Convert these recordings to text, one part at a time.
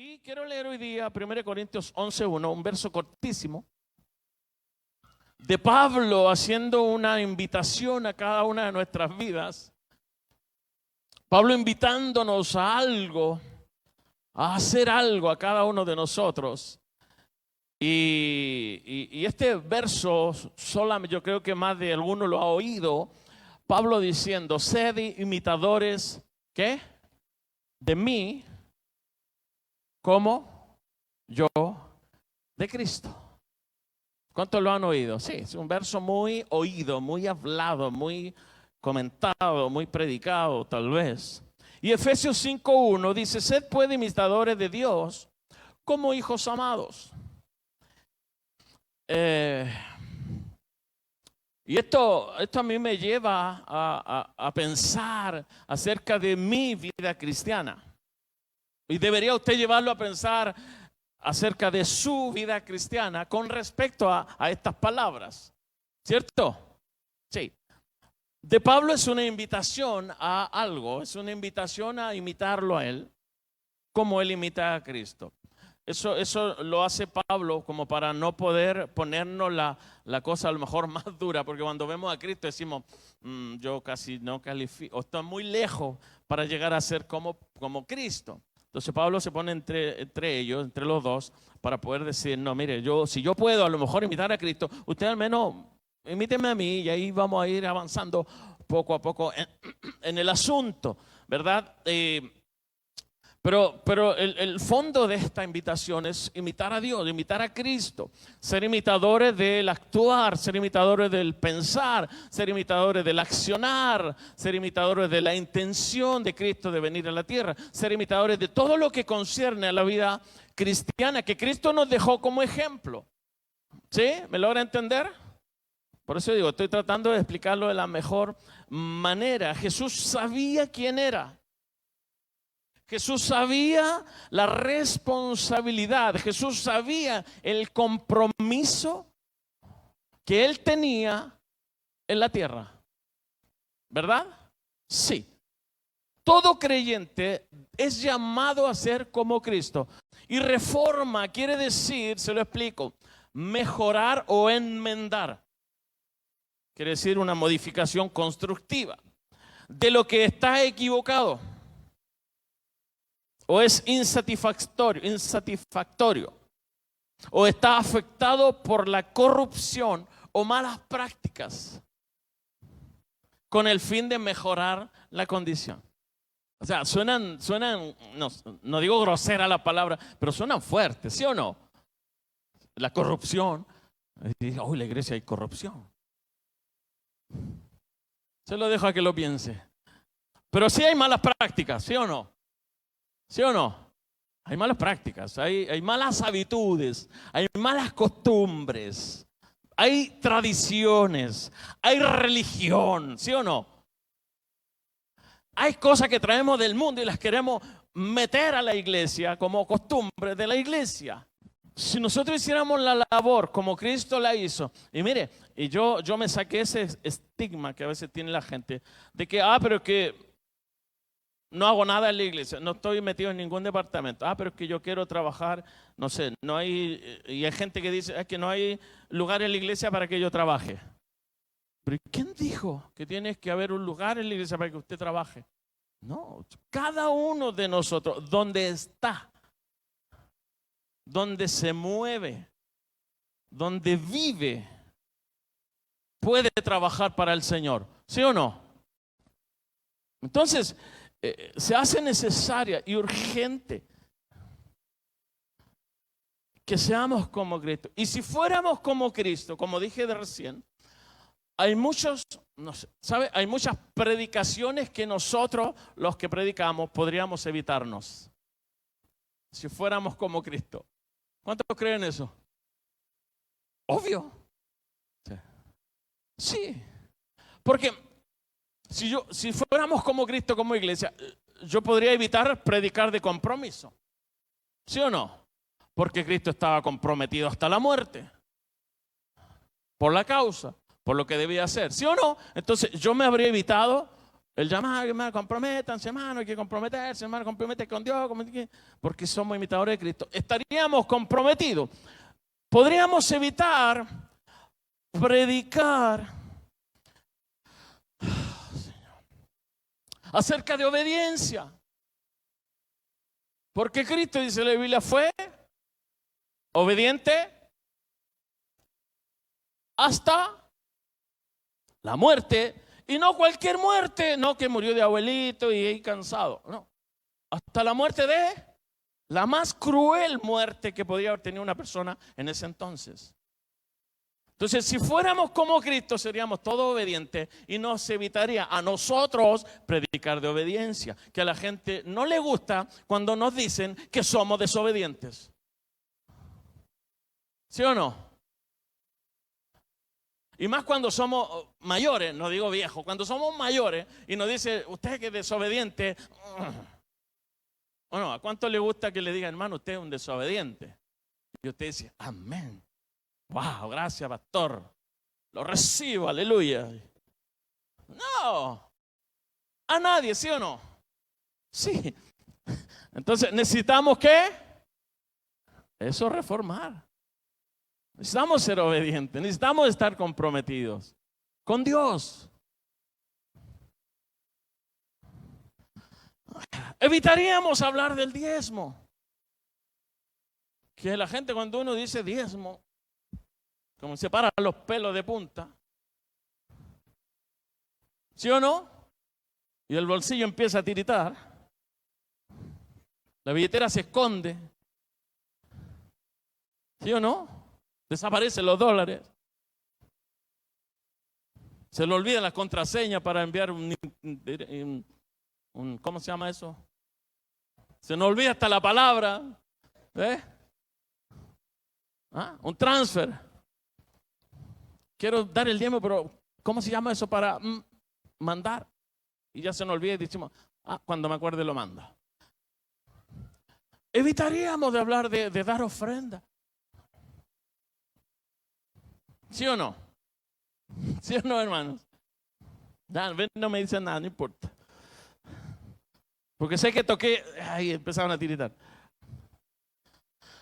Y quiero leer hoy día 1 Corintios 11:1, un verso cortísimo, de Pablo haciendo una invitación a cada una de nuestras vidas. Pablo invitándonos a algo, a hacer algo a cada uno de nosotros. Y este verso, solamente yo creo que más de alguno lo ha oído, Pablo diciendo: sed imitadores, ¿qué? De mí, como yo de Cristo. ¿Cuántos lo han oído? Sí, es un verso muy oído, muy hablado, muy comentado, muy predicado tal vez. Y Efesios 5:1 dice: sed pues imitadores de Dios como hijos amados. Y esto a mí me lleva a pensar acerca de mi vida cristiana. Y debería usted llevarlo a pensar acerca de su vida cristiana con respecto a estas palabras. ¿Cierto? Sí. De Pablo es una invitación a algo, es una invitación a imitarlo a él, como él imita a Cristo. Eso lo hace Pablo como para no poder ponernos la cosa a lo mejor más dura, porque cuando vemos a Cristo decimos, yo casi no califico, o está muy lejos para llegar a ser como Cristo. Entonces Pablo se pone entre ellos, entre los dos, para poder decir, no, mire, si yo puedo a lo mejor imitar a Cristo, usted al menos imíteme a mí, y ahí vamos a ir avanzando poco a poco en el asunto, ¿verdad? Pero el fondo de esta invitación es imitar a Dios, imitar a Cristo, ser imitadores del actuar, ser imitadores del pensar, ser imitadores del accionar, ser imitadores de la intención de Cristo de venir a la tierra, ser imitadores de todo lo que concierne a la vida cristiana que Cristo nos dejó como ejemplo. ¿Sí? ¿Me logra entender? Por eso digo, estoy tratando de explicarlo de la mejor manera. Jesús sabía quién era. Jesús sabía la responsabilidad, Jesús sabía el compromiso que él tenía en la tierra, ¿verdad? Sí. Todo creyente es llamado a ser como Cristo. Y reforma quiere decir, se lo explico, mejorar o enmendar. Quiere decir una modificación constructiva de lo que está equivocado o es insatisfactorio, o está afectado por la corrupción o malas prácticas, con el fin de mejorar la condición. O sea, suenan, no digo grosera la palabra, pero suenan fuertes, ¿sí o no? La corrupción. Hoy la iglesia hay corrupción. Se lo dejo a que lo piense. Pero sí hay malas prácticas, ¿sí o no? ¿Sí o no? Hay malas prácticas, hay malas habitudes, hay malas costumbres, hay tradiciones, hay religión, ¿sí o no? Hay cosas que traemos del mundo y las queremos meter a la iglesia como costumbre de la iglesia. Si nosotros hiciéramos la labor como Cristo la hizo, y mire, y yo me saqué ese estigma que a veces tiene la gente, de que, pero que no hago nada en la iglesia, no estoy metido en ningún departamento. Pero es que yo quiero trabajar, no sé, no hay, y hay gente que dice, es que no hay lugar en la iglesia para que yo trabaje. Pero ¿quién dijo que tiene que haber un lugar en la iglesia para que usted trabaje? No, cada uno de nosotros, donde está, donde se mueve, donde vive, puede trabajar para el Señor, ¿sí o no? Entonces, se hace necesaria y urgente que seamos como Cristo. Y si fuéramos como Cristo, como dije de recién, hay muchos, no sé, ¿sabe? Hay muchas predicaciones que nosotros, los que predicamos, podríamos evitarnos. Si fuéramos como Cristo. ¿Cuántos creen eso? Obvio. Sí. Porque si fuéramos como Cristo, como iglesia, yo podría evitar predicar de compromiso. ¿Sí o no? Porque Cristo estaba comprometido hasta la muerte. Por la causa, por lo que debía hacer. ¿Sí o no? Entonces yo me habría evitado El llamado, hermano, comprométanse, hermano, hay que comprometerse, hermano, comprométete con Dios, porque somos imitadores de Cristo. Estaríamos comprometidos. Podríamos evitar predicar acerca de obediencia. Porque Cristo, dice la Biblia, fue obediente hasta la muerte. Y no cualquier muerte, no que murió de abuelito y ahí cansado. No, hasta la muerte de la más cruel muerte que podía haber tenido una persona en ese entonces. Entonces, si fuéramos como Cristo, seríamos todos obedientes y nos evitaría a nosotros predicar de obediencia, que a la gente no le gusta cuando nos dicen que somos desobedientes. ¿Sí o no? Y más cuando somos mayores, no digo viejos, cuando somos mayores y nos dice, usted que es desobediente, ¿o no? ¿A cuánto le gusta que le diga, hermano, usted es un desobediente? Y usted dice, amén. Wow, gracias, pastor. Lo recibo, aleluya. No, a nadie, ¿sí o no? Sí. Entonces, ¿necesitamos qué? Eso, reformar. Necesitamos ser obedientes, necesitamos estar comprometidos con Dios. Evitaríamos hablar del diezmo. Que la gente cuando uno dice diezmo, como se paran los pelos de punta. ¿Sí o no? Y el bolsillo empieza a tiritar. La billetera se esconde. ¿Sí o no? Desaparecen los dólares. Se le olvida la contraseña para enviar un ¿cómo se llama eso? Se nos olvida hasta la palabra. Un transfer. Quiero dar el diezmo, pero ¿cómo se llama eso para mandar? Y ya se nos olvida y decimos, cuando me acuerde lo manda. Evitaríamos de hablar de dar ofrenda. ¿Sí o no? ¿Sí o no, hermanos? No me dicen nada, no importa. Porque sé que toqué, ahí empezaron a tiritar.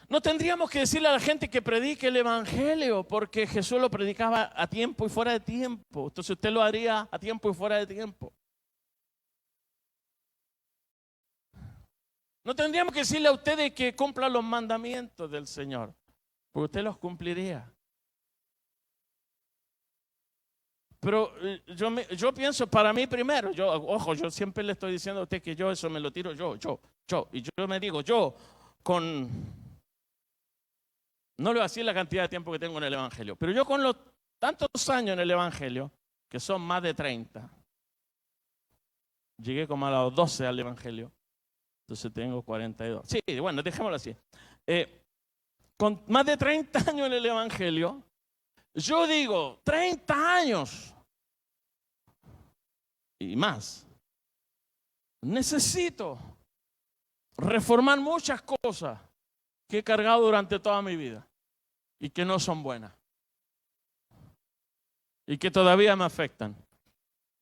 No tendríamos que decirle a la gente que predique el evangelio, porque Jesús lo predicaba a tiempo y fuera de tiempo. Entonces usted lo haría a tiempo y fuera de tiempo. No tendríamos que decirle a ustedes que cumplan los mandamientos del Señor, porque usted los cumpliría. Pero yo pienso para mí primero, yo siempre le estoy diciendo a usted que yo eso me lo tiro yo. Y yo me digo, no le voy a decir la cantidad de tiempo que tengo en el Evangelio, pero yo con los tantos años en el Evangelio, que son más de 30, llegué como a los 12 al Evangelio, entonces tengo 42. Sí, bueno, dejémoslo así. Con más de 30 años en el Evangelio, yo digo, 30 años y más. Necesito reformar muchas cosas que he cargado durante toda mi vida y que no son buenas. Y que todavía me afectan.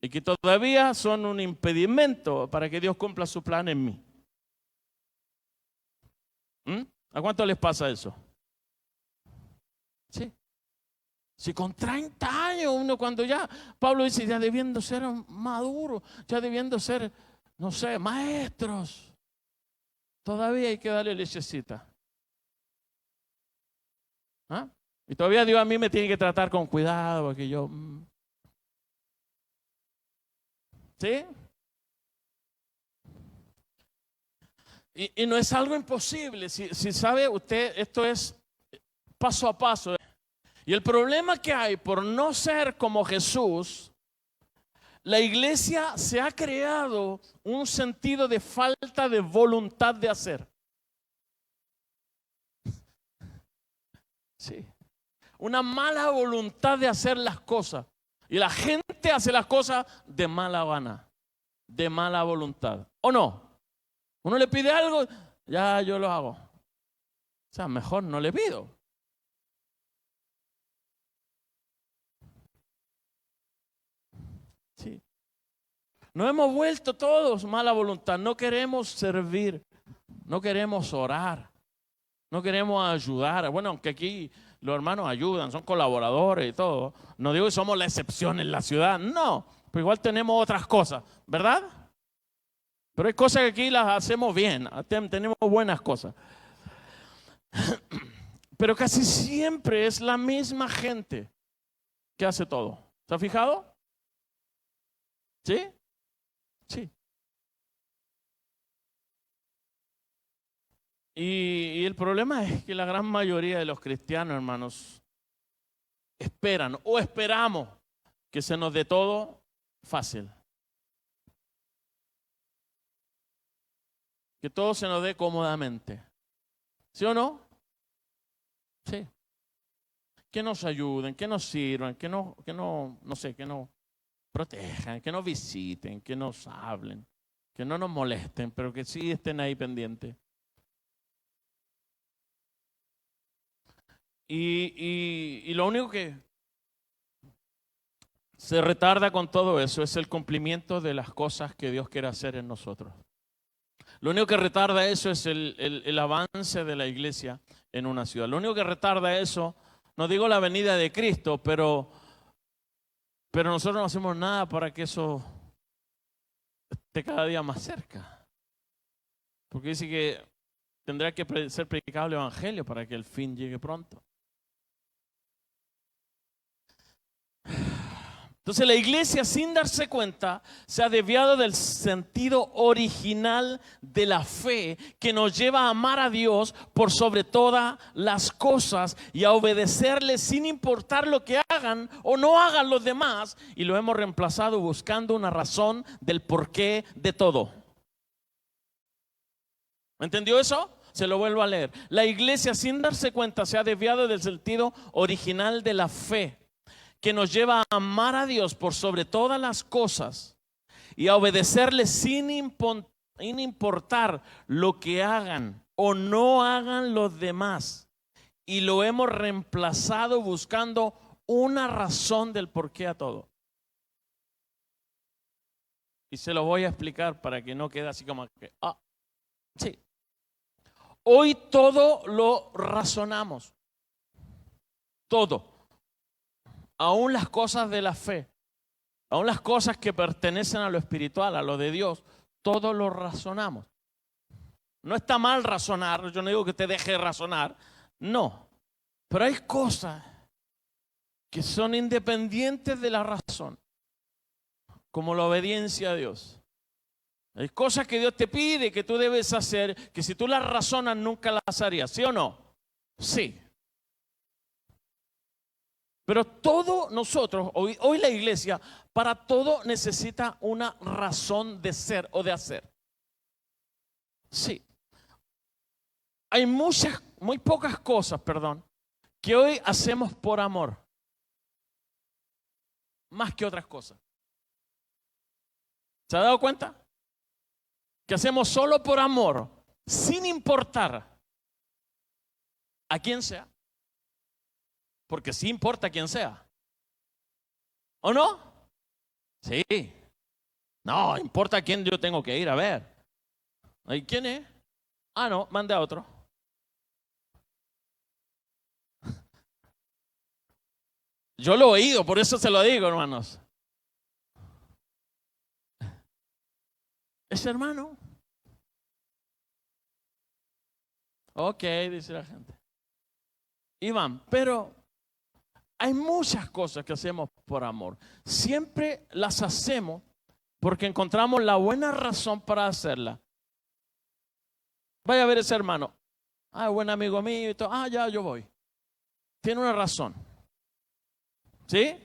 Y que todavía son un impedimento para que Dios cumpla su plan en mí. ¿A cuánto les pasa eso? Sí. Si con 30 años uno cuando ya, Pablo dice, ya debiendo ser maduro, ya debiendo ser, no sé, maestros, todavía hay que darle lechecita. Y todavía Dios a mí me tiene que tratar con cuidado, porque yo... ¿Sí? Y no es algo imposible, si sabe usted, esto es paso a paso. Y el problema que hay por no ser como Jesús, la iglesia se ha creado un sentido de falta de voluntad de hacer. Sí. Una mala voluntad de hacer las cosas. Y la gente hace las cosas de mala gana, de mala voluntad. ¿O no? Uno le pide algo, ya yo lo hago. O sea, mejor no le pido. Sí. Nos hemos vuelto todos mala voluntad. No queremos servir. No queremos orar. No queremos ayudar. Bueno, aunque aquí los hermanos ayudan, son colaboradores y todo. No digo que somos la excepción en la ciudad. No, pero igual tenemos otras cosas, ¿verdad? Pero hay cosas que aquí las hacemos bien. Tenemos buenas cosas. Pero casi siempre es la misma gente que hace todo. ¿Se ha fijado? ¿Sí? Sí. Y el problema es que la gran mayoría de los cristianos, hermanos, esperan o esperamos que se nos dé todo fácil. Que todo se nos dé cómodamente. ¿Sí o no? Sí. Que nos ayuden, que nos sirvan, que no sé, que nos protejan, que nos visiten, que nos hablen, que no nos molesten, pero que sí estén ahí pendientes. Y lo único que se retarda con todo eso es el cumplimiento de las cosas que Dios quiere hacer en nosotros. Lo único que retarda eso es el avance de la iglesia en una ciudad. Lo único que retarda eso, no digo la venida de Cristo, pero nosotros no hacemos nada para que eso esté cada día más cerca. Porque dice que tendrá que ser predicado el evangelio para que el fin llegue pronto. Entonces la iglesia, sin darse cuenta, se ha desviado del sentido original de la fe que nos lleva a amar a Dios por sobre todas las cosas y a obedecerle sin importar lo que hagan o no hagan los demás, y lo hemos reemplazado buscando una razón del porqué de todo. ¿Entendió eso? Se lo vuelvo a leer. La iglesia, sin darse cuenta, se ha desviado del sentido original de la fe que nos lleva a amar a Dios por sobre todas las cosas y a obedecerle sin importar lo que hagan o no hagan los demás. Y lo hemos reemplazado buscando una razón del porqué a todo. Y se lo voy a explicar para que no quede así como que, sí. Hoy todo lo razonamos. Todo. Aún las cosas de la fe, aún las cosas que pertenecen a lo espiritual, a lo de Dios, todo lo razonamos. No está mal razonar, yo no digo que te deje razonar, no. Pero hay cosas que son independientes de la razón, como la obediencia a Dios. Hay cosas que Dios te pide que tú debes hacer, que si tú las razonas nunca las harías, ¿sí o no? Sí. Pero todo nosotros, hoy la iglesia, para todo necesita una razón de ser o de hacer. Sí. Hay muy pocas cosas, que hoy hacemos por amor. Más que otras cosas. ¿Se ha dado cuenta? Que hacemos solo por amor, sin importar a quién sea. Porque sí importa quién sea. ¿O no? Sí. No, importa a quién yo tengo que ir a ver. ¿Y quién es? No, mande a otro. Yo lo he oído, por eso se lo digo, hermanos. ¿Es hermano? Ok, dice la gente. Iván, pero hay muchas cosas que hacemos por amor. Siempre las hacemos porque encontramos la buena razón para hacerla. Vaya a ver ese hermano. Buen amigo mío y todo. Ya, yo voy. Tiene una razón. ¿Sí?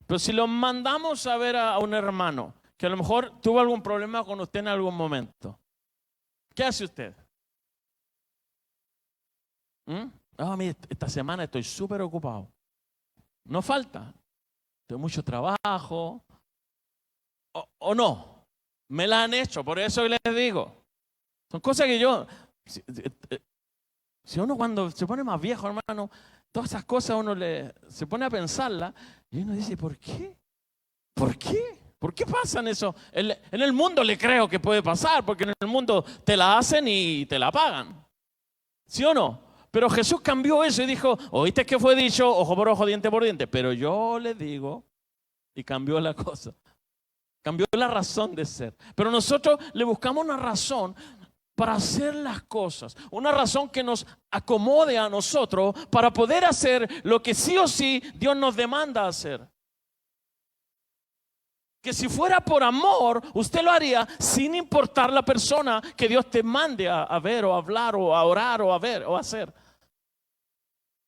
Pero si lo mandamos a ver a un hermano que a lo mejor tuvo algún problema con usted en algún momento, ¿qué hace usted? Mire, esta semana estoy súper ocupado. No falta. Tengo mucho trabajo. O no. Me la han hecho, por eso les digo. Son cosas que yo... Si uno cuando se pone más viejo, hermano, todas esas cosas uno se pone a pensarlas y uno dice, ¿por qué? ¿Por qué? ¿Por qué pasan eso? En el mundo le creo que puede pasar, porque en el mundo te la hacen y te la pagan. ¿Sí o no? Pero Jesús cambió eso y dijo, oíste que fue dicho, ojo por ojo, diente por diente. Pero yo le digo, y cambió la cosa. Cambió la razón de ser. Pero nosotros le buscamos una razón para hacer las cosas. Una razón que nos acomode a nosotros para poder hacer lo que sí o sí Dios nos demanda hacer. Que si fuera por amor, usted lo haría sin importar la persona que Dios te mande a ver o a hablar o a orar o a ver o a hacer.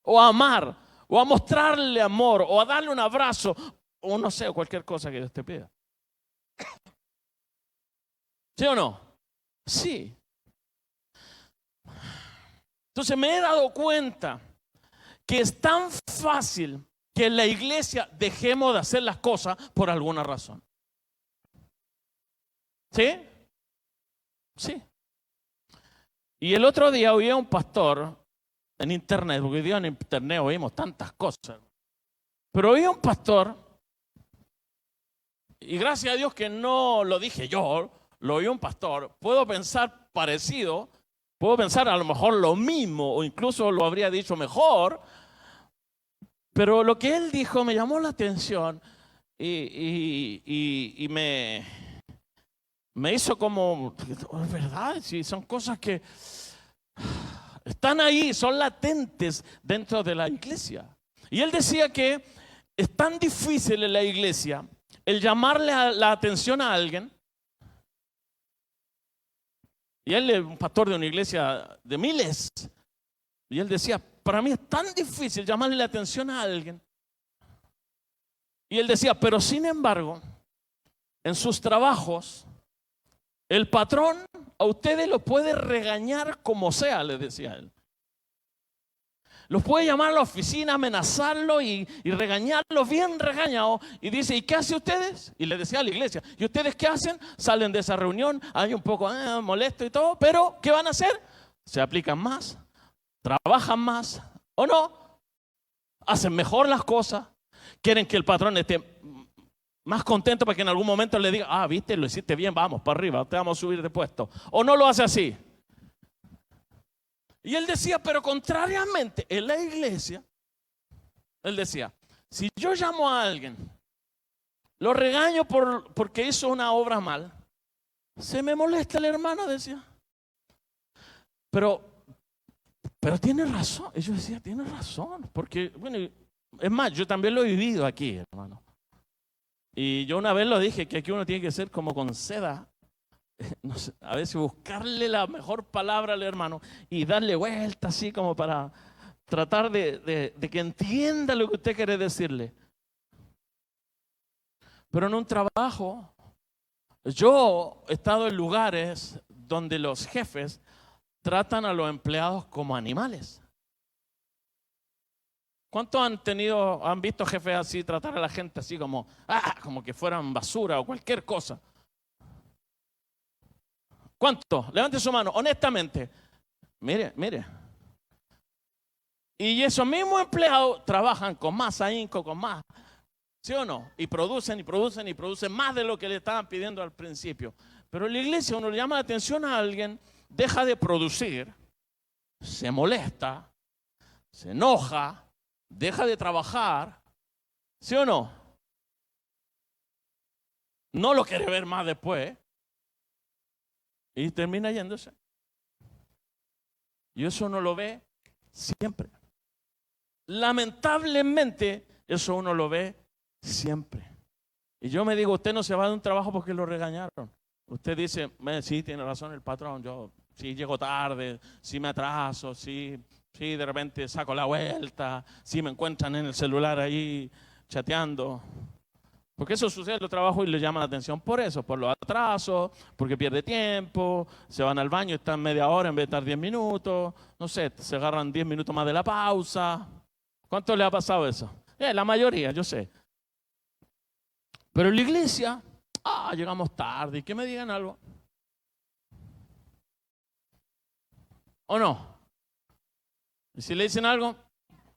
O a amar, o a mostrarle amor, o a darle un abrazo, o no sé, cualquier cosa que Dios te pida. ¿Sí o no? Sí. Entonces me he dado cuenta que es tan fácil que en la iglesia dejemos de hacer las cosas por alguna razón. ¿Sí? Sí. Y el otro día oí a un pastor en internet, porque hoy día en internet oímos tantas cosas, pero oí a un pastor, y gracias a Dios que no lo dije yo, lo oí un pastor, puedo pensar parecido, puedo pensar a lo mejor lo mismo, o incluso lo habría dicho mejor, pero lo que él dijo me llamó la atención y me hizo como, es verdad, sí, son cosas que están ahí, son latentes dentro de la iglesia. Y él decía que es tan difícil en la iglesia el llamarle la atención a alguien. Y él es un pastor de una iglesia de miles. Y él decía, para mí es tan difícil llamarle la atención a alguien. Y él decía, pero sin embargo, en sus trabajos, el patrón a ustedes los puede regañar como sea, les decía él. Los puede llamar a la oficina, amenazarlo y regañarlos bien regañados. Y dice, ¿y qué hacen ustedes? Y le decía a la iglesia, ¿y ustedes qué hacen? Salen de esa reunión, hay un poco molesto y todo, pero ¿qué van a hacer? Se aplican más, trabajan más, ¿o no? Hacen mejor las cosas, quieren que el patrón esté más contento para que en algún momento le diga, viste, lo hiciste bien, vamos para arriba, te vamos a subir de puesto. ¿O no lo hace así? Y él decía, pero contrariamente, en la iglesia, él decía, si yo llamo a alguien, lo regaño porque hizo una obra mal, se me molesta el hermano, decía. Pero tiene razón. Y yo decía, tiene razón, porque, bueno, es más, yo también lo he vivido aquí, hermano. Y yo una vez lo dije, que aquí uno tiene que ser como con seda. No sé, a veces buscarle la mejor palabra al hermano y darle vuelta así como para tratar de que entienda lo que usted quiere decirle. Pero en un trabajo, yo he estado en lugares donde los jefes tratan a los empleados como animales. ¿Cuántos han visto jefes así tratar a la gente así como que fueran basura o cualquier cosa? ¿Cuánto? Levante su mano, honestamente. Mire. Y esos mismos empleados trabajan con más ahínco, con más. ¿Sí o no? Y producen más de lo que le estaban pidiendo al principio. Pero en la iglesia uno le llama la atención a alguien, deja de producir, se molesta, se enoja, deja de trabajar. ¿Sí o no? No lo quiere ver más después. Y termina yéndose. Y eso uno lo ve siempre. Lamentablemente, eso uno lo ve siempre. Y yo me digo, usted no se va de un trabajo porque lo regañaron. Usted dice, sí, tiene razón el patrón, yo sí llego tarde, sí me atraso, sí de repente saco la vuelta, sí me encuentran en el celular ahí chateando. Porque eso sucede en los trabajos y le llama la atención por eso, por los atrasos, porque pierde tiempo, se van al baño, están media hora en vez de estar 10 minutos, no sé, se agarran 10 minutos más de la pausa. ¿Cuánto le ha pasado eso? La mayoría, yo sé. Pero en la iglesia, llegamos tarde, y que me digan algo. ¿O no? Y si le dicen algo,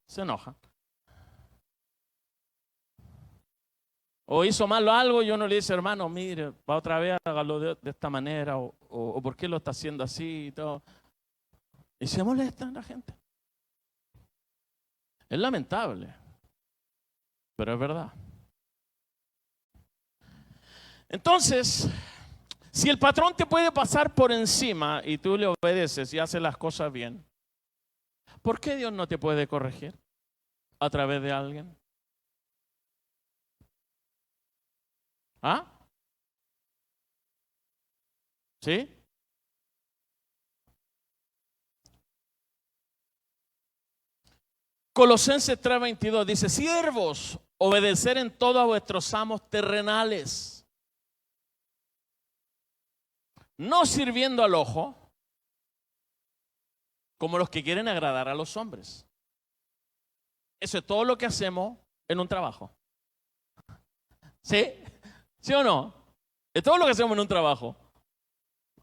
se enoja. O hizo mal algo y uno le dice, hermano, mire, para otra vez hágalo de esta manera, o por qué lo está haciendo así y todo. Y se molesta la gente. Es lamentable, pero es verdad. Entonces, si el patrón te puede pasar por encima y tú le obedeces y haces las cosas bien, ¿por qué Dios no te puede corregir a través de alguien? ¿Ah? ¿Sí? Colosenses 3:22 dice, siervos, obedecer en todo a vuestros amos terrenales, no sirviendo al ojo, como los que quieren agradar a los hombres. Eso es todo lo que hacemos en un trabajo. ¿Sí? ¿Sí o no? Es todo lo que hacemos en un trabajo.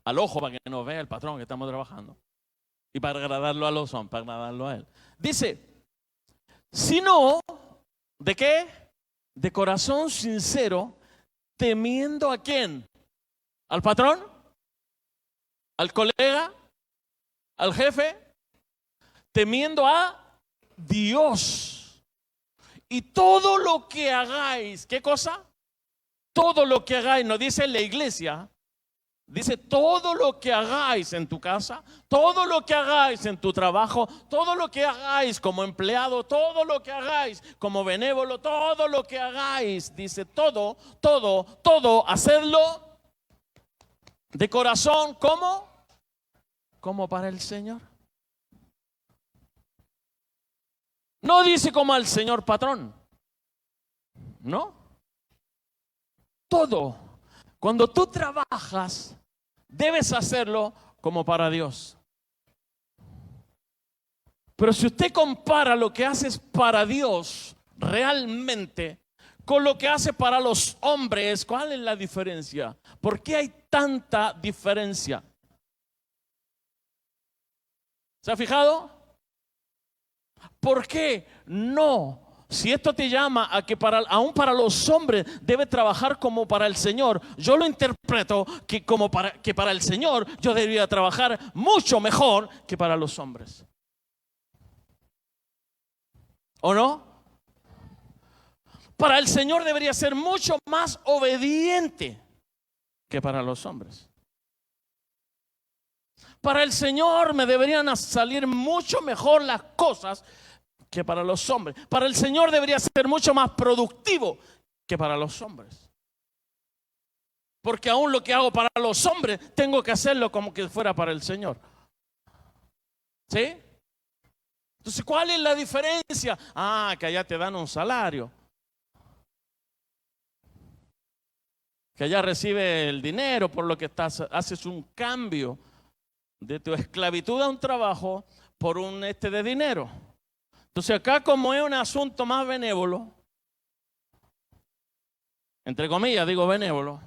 Al ojo, para que nos vea el patrón que estamos trabajando. Y para agradarlo a los hombres, para agradarlo a él. Dice, sino, ¿de qué? De corazón sincero, temiendo ¿a quién? ¿Al patrón? ¿Al colega? ¿Al jefe? Temiendo a Dios. Y todo lo que hagáis, ¿qué cosa? Todo lo que hagáis, no dice la iglesia, dice todo lo que hagáis en tu casa, todo lo que hagáis en tu trabajo, todo lo que hagáis como empleado, todo lo que hagáis como benévolo, todo lo que hagáis, dice todo, hacedlo de corazón, ¿cómo? Como para el Señor. No dice como al Señor patrón, no. Todo, cuando tú trabajas, debes hacerlo como para Dios. Pero si usted compara lo que haces para Dios realmente con lo que hace para los hombres, ¿cuál es la diferencia? ¿Por qué hay tanta diferencia? ¿Se ha fijado? ¿Por qué no? Si esto te llama a que aún para los hombres debe trabajar como para el Señor, yo lo interpreto que para el Señor yo debería trabajar mucho mejor que para los hombres. ¿O no? Para el Señor debería ser mucho más obediente que para los hombres. Para el Señor me deberían salir mucho mejor las cosas que para los hombres. Para el Señor debería ser mucho más productivo que para los hombres. Porque aún lo que hago para los hombres tengo que hacerlo como que fuera para el Señor. ¿Sí? Entonces, ¿cuál es la diferencia? Ah, que allá te dan un salario. Que allá recibe el dinero por lo que haces un cambio de tu esclavitud a un trabajo por un de dinero. Entonces acá, como es un asunto más benévolo, entre comillas digo benévolo,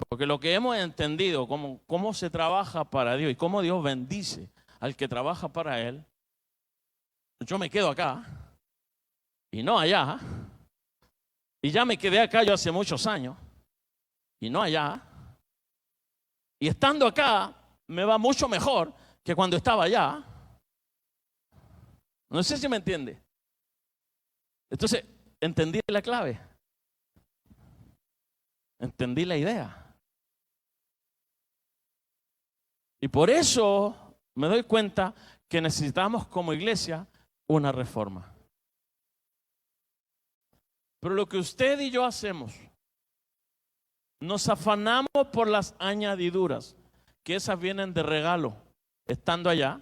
porque lo que hemos entendido, cómo se trabaja para Dios y cómo Dios bendice al que trabaja para Él, yo me quedo acá y no allá. Y ya me quedé acá yo hace muchos años y no allá. Y estando acá me va mucho mejor que cuando estaba allá. No sé si me entiende. Entonces, entendí la clave. Entendí la idea. Y por eso me doy cuenta que necesitamos como iglesia una reforma. Pero lo que usted y yo hacemos, nos afanamos por las añadiduras, que esas vienen de regalo, estando allá.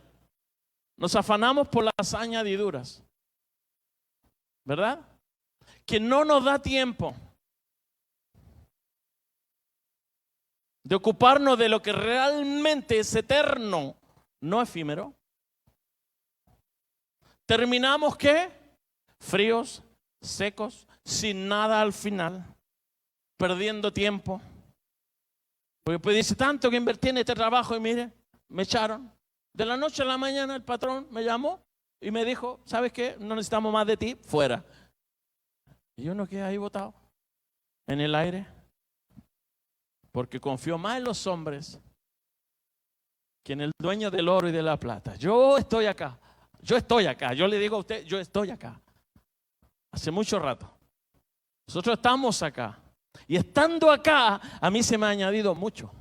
Nos afanamos por las añadiduras, ¿verdad? Que no nos da tiempo de ocuparnos de lo que realmente es eterno, no efímero. Terminamos ¿qué? Fríos, secos, sin nada al final, perdiendo tiempo. Porque pues dice, tanto que invertí en este trabajo y mire, me echaron. De la noche a la mañana el patrón me llamó y me dijo, ¿sabes qué? No necesitamos más de ti, fuera. Y yo no quedé ahí botado. en el aire? Porque confió más en los hombres que en el dueño del oro y de la plata. Yo estoy acá. Yo le digo a usted, yo estoy acá. Hace mucho rato. Nosotros estamos acá. Y estando acá, a mí se me ha añadido mucho.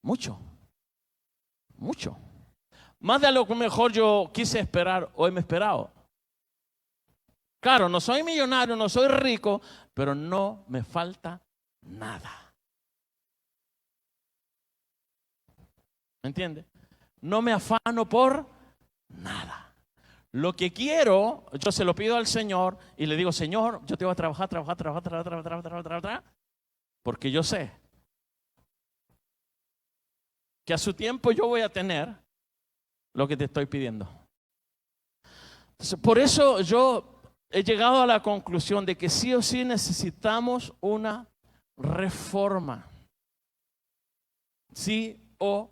Mucho. Mucho. Más de lo que mejor yo quise esperar o me he esperado. Claro, no soy millonario, no soy rico, pero no me falta nada. ¿Me entiende? No me afano por nada. Lo que quiero, yo se lo pido al Señor y le digo, Señor, yo te voy a trabajar, porque yo sé que a su tiempo yo voy a tener lo que te estoy pidiendo. Entonces, por eso yo he llegado a la conclusión de que sí o sí necesitamos una reforma. Sí o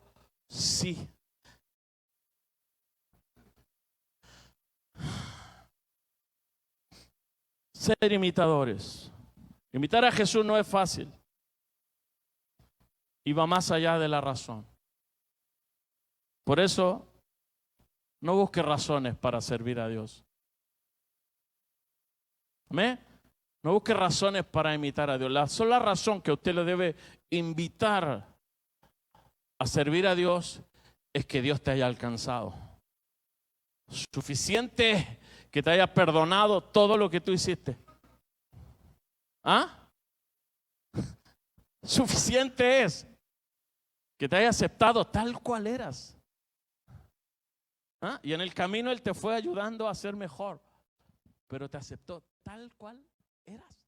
sí. Ser imitadores. Imitar a Jesús no es fácil. Y va más allá de la razón. Por eso, no busque razones para servir a Dios. ¿Amén? No busque razones para imitar a Dios. La sola razón que usted le debe invitar a servir a Dios es que Dios te haya alcanzado. Suficiente que te haya perdonado todo lo que tú hiciste. ¿Ah? Suficiente es que te haya aceptado tal cual eras. ¿Ah? Y en el camino Él te fue ayudando a ser mejor, pero te aceptó tal cual eras.